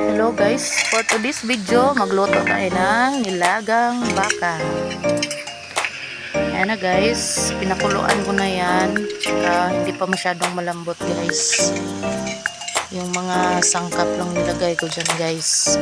Hello guys, for today's video magluto tayo ng nilagang baka. Ayan na guys, pinakuluan ko na yan, tsaka hindi pa masyadong malambot guys. Yung mga sangkap lang nilagay ko dyan guys.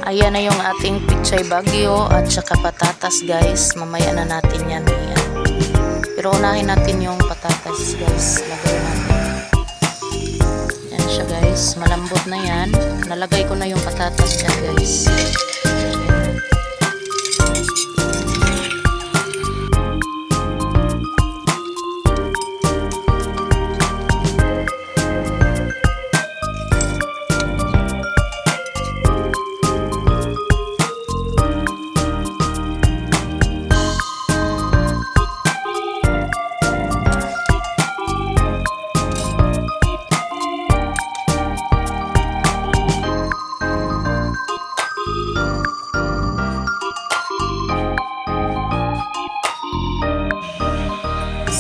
Ayan na yung ating pichay bagyo at saka patatas guys. Mamaya na natin yan. Ayan. Pero unahin natin yung patatas guys. Lagay natin. Ayan siya guys. Malambot na yan. Nalagay ko na yung patatas dyan guys.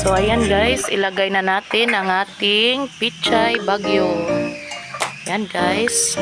So ayan guys, ilagay na natin ang ating pichay bagyo. Ayan guys.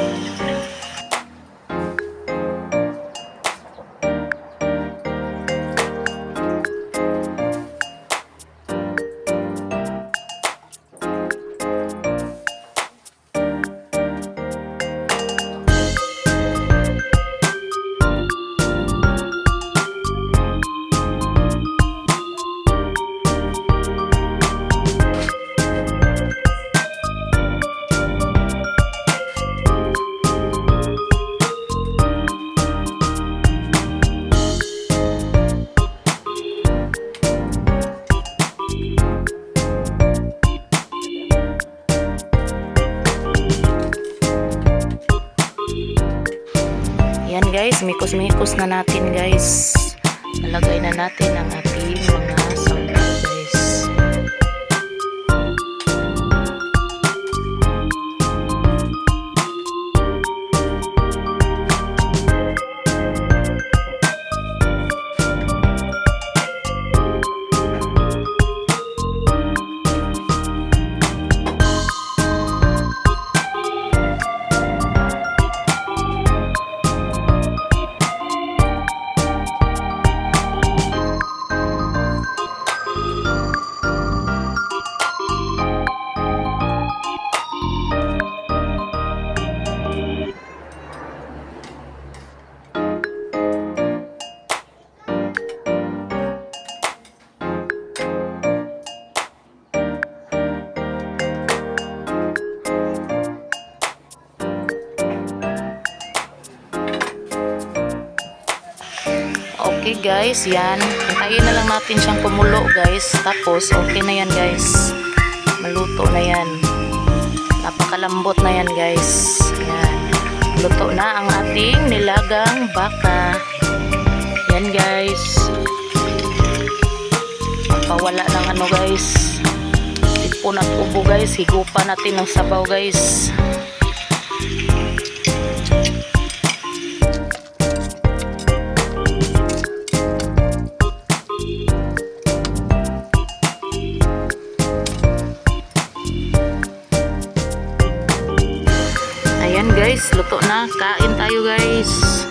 Yan guys, mikos-mikos na natin guys. Nalagay na natin ang ating mga sangkap guys. Okay guys, yan. Hintayin na lang natin siyang kumulo guys. Tapos okay na yan guys. Maluto na yan. Napakalambot na yan guys. Yan. Luto na ang ating nilagang baka. Yan guys. Pawala ng ano guys. Tipon at ubo guys. Higupan natin ng sabaw guys. Ayan guys, luto na. Kain tayo guys.